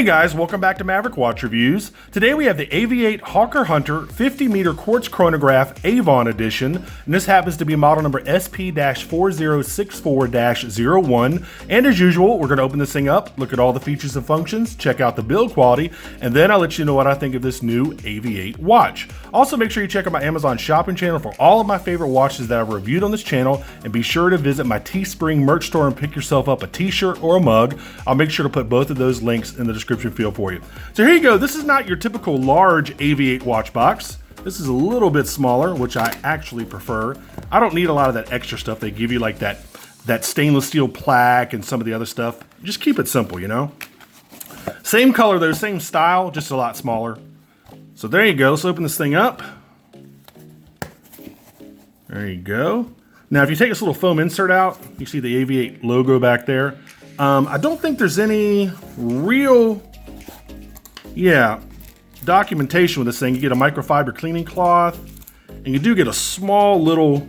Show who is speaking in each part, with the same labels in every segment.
Speaker 1: guys, welcome back to Maverick Watch Reviews. Today we have the AV-8 Hawker Hunter 50-meter quartz chronograph Avon edition, and this happens to be model number SP-4064-01. And as usual, we're going to open this thing up, look at all the features and functions, check out the build quality, and then I'll let you know what I think of this new AV-8 watch. Also, make sure you check out my Amazon shopping channel for all of my favorite watches that I've reviewed on this channel, and be sure to visit my Teespring merch store and pick yourself up a t-shirt or a mug. I'll make sure to put both of those links in the description field for you. So here you go. This is not your typical large AV-8 watch box. This is a little bit smaller, which I actually prefer. I don't need a lot of that extra stuff they give you, like that stainless steel plaque and some of the other stuff. Just keep it simple, you know? Same color though, same style, just a lot smaller. So there you go. Let's open this thing up. There you go. Now, if you take this little foam insert out, you see the AV-8 logo back there. I don't think there's any real, documentation with this thing. You get a microfiber cleaning cloth, and you do get a small little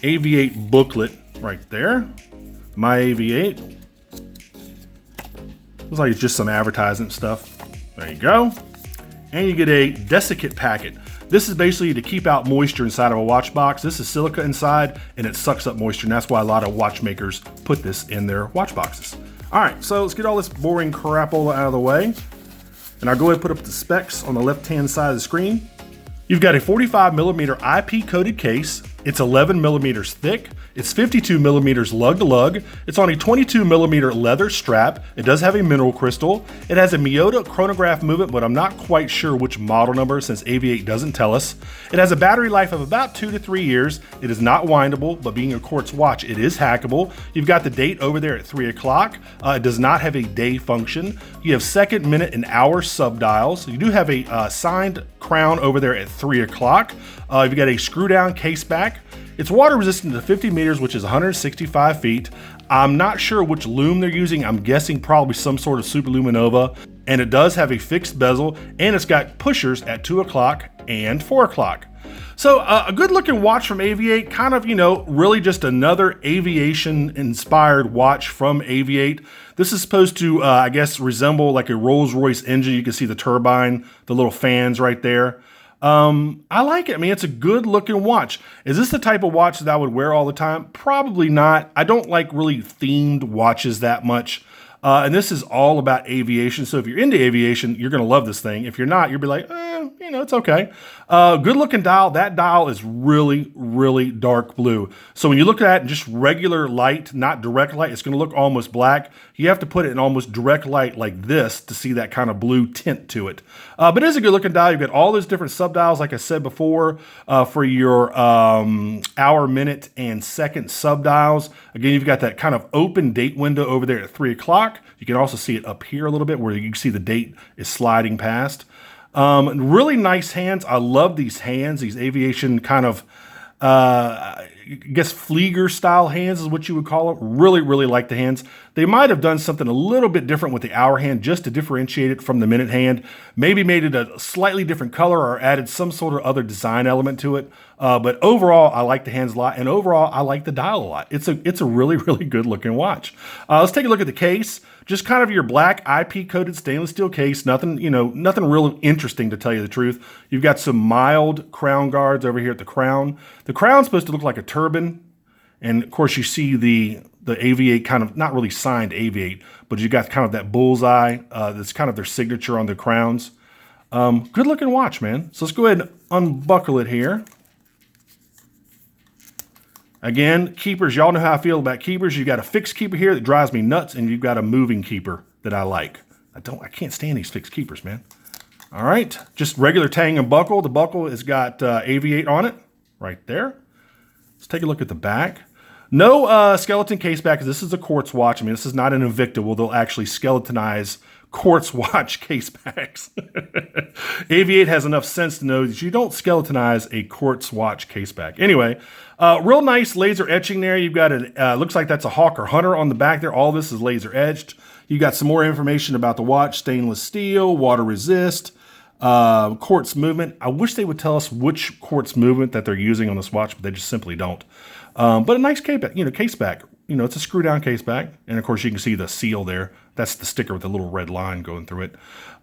Speaker 1: AV-8 booklet right there. My AV-8. Looks like it's just some advertising stuff. There you go. And you get a desiccant packet. This is basically to keep out moisture inside of a watch box. This is silica inside, and it sucks up moisture, and that's why a lot of watchmakers put this in their watch boxes. All right, so let's get all this boring crapola out of the way, and I'll go ahead and put up the specs on the left-hand side of the screen. You've got a 45mm IP-coated case. It's 11 millimeters thick. It's 52 millimeters lug to lug. It's on a 22mm leather strap. It does have a mineral crystal. It has a Miyota chronograph movement, but I'm not quite sure which model number since AV-8 doesn't tell us. It has a battery life of about 2 to 3 years. It is not windable, but being a quartz watch, it is hackable. You've got the date over there at 3 o'clock. It does not have a day function. You have second, minute, and hour subdials. You do have a signed crown over there at 3 o'clock. You've got a screw down case back. It's water resistant to 50 meters, which is 165 feet. I'm not sure which lume they're using. I'm guessing probably some sort of superluminova. And it does have a fixed bezel, and it's got pushers at 2 o'clock and 4 o'clock. So a good looking watch from AV-8, kind of, really just another aviation inspired watch from AV-8. This is supposed to, I guess, resemble like a Rolls-Royce engine. You can see the turbine, the little fans right there. I like it. I mean, it's a good looking watch. Is this the type of watch that I would wear all the time? Probably not. I don't like really themed watches that much. And this is all about aviation. So if you're into aviation, you're going to love this thing. If you're not, you'll be like, it's okay. Good looking dial. That dial is really, really dark blue. So when you look at it in just regular light, not direct light, it's going to look almost black. You have to put it in almost direct light like this to see that kind of blue tint to it. But it is a good looking dial. You've got all those different subdials, like I said before, for your hour, minute, and second subdials. Again, you've got that kind of open date window over there at 3 o'clock. You can also see it up here a little bit where you can see the date is sliding past. Really nice hands. I love these hands, these aviation kind of, I guess Flieger style hands is what you would call them. Really, really like the hands. They might have done something a little bit different with the hour hand just to differentiate it from the minute hand. Maybe made it a slightly different color or added some sort of other design element to it. But overall, I like the hands a lot, and overall, I like the dial a lot. It's a really, really good looking watch. Let's take a look at the case. Just kind of your black IP-coated stainless steel case. Nothing, nothing real interesting to tell you the truth. You've got some mild crown guards over here at the crown. The crown's supposed to look like a turban. And of course you see the AV-8 kind of, not really signed AV-8, but you got kind of that bullseye. That's kind of their signature on the crowns. Good looking watch, man. So let's go ahead and unbuckle it here. Again, keepers, y'all know how I feel about keepers. You've got a fixed keeper here that drives me nuts, and you've got a moving keeper that I like. I can't stand these fixed keepers, man. All right, just regular tang and buckle. The buckle has got AV-8 on it, right there. Let's take a look at the back. No skeleton case back, because this is a quartz watch. I mean, this is not an Invicta. Well, they'll actually skeletonize quartz watch case backs. AV-8 has enough sense to know that you don't skeletonize a quartz watch case back. Anyway, real nice laser etching there. You've got looks like that's a Hawker Hunter on the back there. All this is laser etched. You got some more information about the watch: stainless steel, water resist, quartz movement. I wish they would tell us which quartz movement that they're using on this watch, but they just simply don't. But a nice case back. you know, it's a screw down case back. And of course you can see the seal there. That's the sticker with the little red line going through it.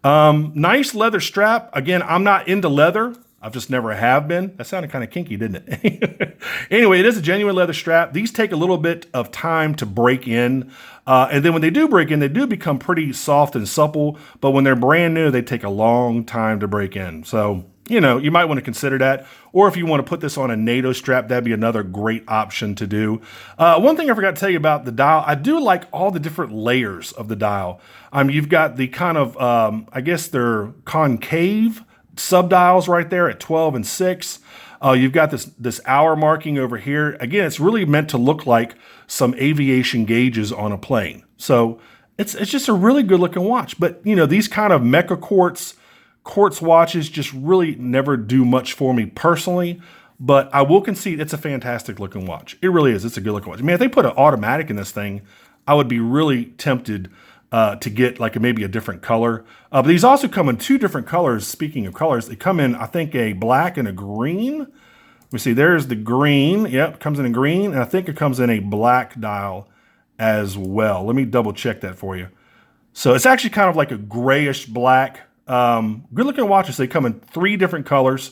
Speaker 1: Nice leather strap. Again, I'm not into leather. I've just never have been. That sounded kind of kinky, didn't it? Anyway, it is a genuine leather strap. These take a little bit of time to break in. And then when they do break in, they do become pretty soft and supple. But when they're brand new, they take a long time to break in. So, you know, you might want to consider that. Or if you want to put this on a NATO strap, that'd be another great option to do. One thing I forgot to tell you about the dial, I do like all the different layers of the dial. You've got the kind of, I guess they're concave subdials right there at 12 and 6. You've got this hour marking over here. Again, it's really meant to look like some aviation gauges on a plane. So it's just a really good looking watch. But you know, these kind of mecha quartz watches just really never do much for me personally. But I will concede it's a fantastic looking watch. It really is. It's a good looking watch. I mean, if they put an automatic in this thing, I would be really tempted to get like maybe a different color. But these also come in 2 different colors. Speaking of colors, they come in, I think, a black and a green. Let me see, there's the green. Yep, comes in a green. And I think it comes in a black dial as well. Let me double check that for you. So it's actually kind of like a grayish black. Good looking watches. They come in 3 different colors.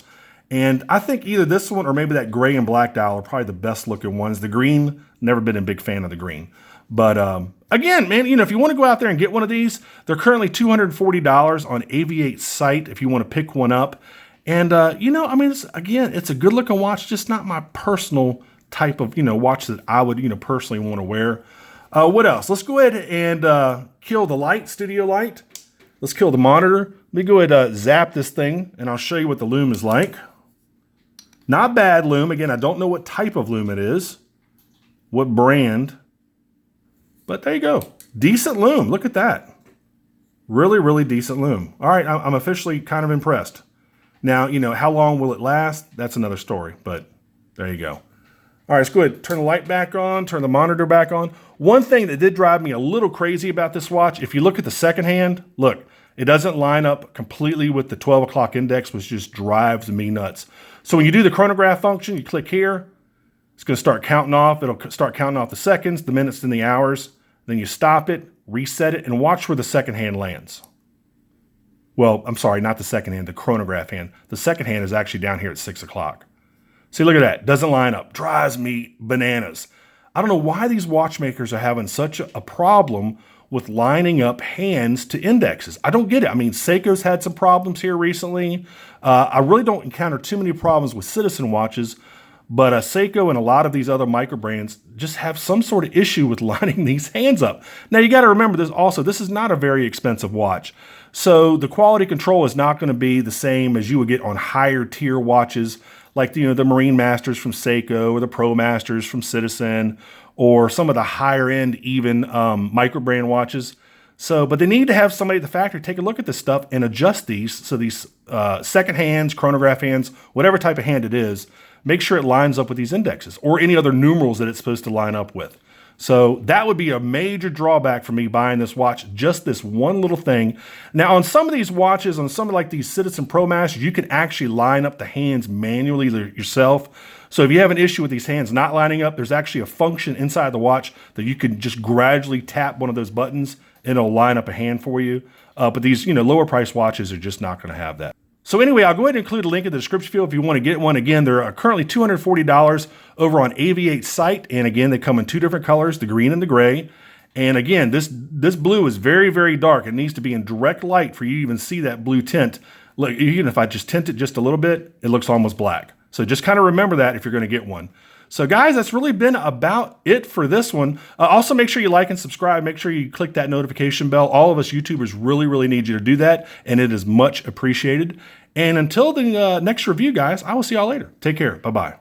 Speaker 1: And I think either this one or maybe that gray and black dial are probably the best looking ones. The green, never been a big fan of the green. But again, man, you know, if you want to go out there and get one of these, they're currently $240 on AV-8's site if you want to pick one up. And, you know, I mean, it's a good looking watch, just not my personal type of, you know, watch that I would, you know, personally want to wear. What else? Let's go ahead and kill the light, studio light. Let's kill the monitor. Let me go ahead and zap this thing, and I'll show you what the lume is like. Not bad lume. Again, I don't know what type of lume it is, what brand. But there you go. Decent lume. Look at that. Really, really decent lume. All right, I'm officially kind of impressed. Now, you know, how long will it last? That's another story, but there you go. All right, let's go ahead and turn the light back on, turn the monitor back on. One thing that did drive me a little crazy about this watch, if you look at the second hand, look, it doesn't line up completely with the 12 o'clock index, which just drives me nuts. So when you do the chronograph function, you click here, it's going to start counting off. It'll start counting off the seconds, the minutes, and the hours. Then you stop it, reset it, and watch where the second hand lands. Well, I'm sorry, not the second hand, the chronograph hand. The second hand is actually down here at 6 o'clock. See, look at that. Doesn't line up. Drives me bananas. I don't know why these watchmakers are having such a problem with lining up hands to indexes. I don't get it. I mean, Seiko's had some problems here recently. I really don't encounter too many problems with Citizen watches, but Seiko and a lot of these other micro brands just have some sort of issue with lining these hands up. Now, you got to remember this is not a very expensive watch. So the quality control is not going to be the same as you would get on higher tier watches like, you know, the Marine Masters from Seiko or the Pro Masters from Citizen or some of the higher end even micro brand watches. So, but they need to have somebody at the factory take a look at this stuff and adjust these. So these second hands, chronograph hands, whatever type of hand it is, make sure it lines up with these indexes or any other numerals that it's supposed to line up with. So that would be a major drawback for me buying this watch, just this one little thing. Now on some of these watches, on some of like these Citizen Pro Masters, you can actually line up the hands manually yourself. So if you have an issue with these hands not lining up, there's actually a function inside the watch that you can just gradually tap one of those buttons and it'll line up a hand for you. But these, you know, lower price watches are just not going to have that. So anyway, I'll go ahead and include a link in the description field if you want to get one. Again, they're currently $240 over on AV-8's site. And again, they come in 2 different colors, the green and the gray. And again, this blue is very, very dark. It needs to be in direct light for you to even see that blue tint. Look, even if I just tint it just a little bit, it looks almost black. So just kind of remember that if you're going to get one. So guys, that's really been about it for this one. Also, make sure you like and subscribe. Make sure you click that notification bell. All of us YouTubers really, really need you to do that, and it is much appreciated. And until the next review, guys, I will see y'all later. Take care. Bye-bye.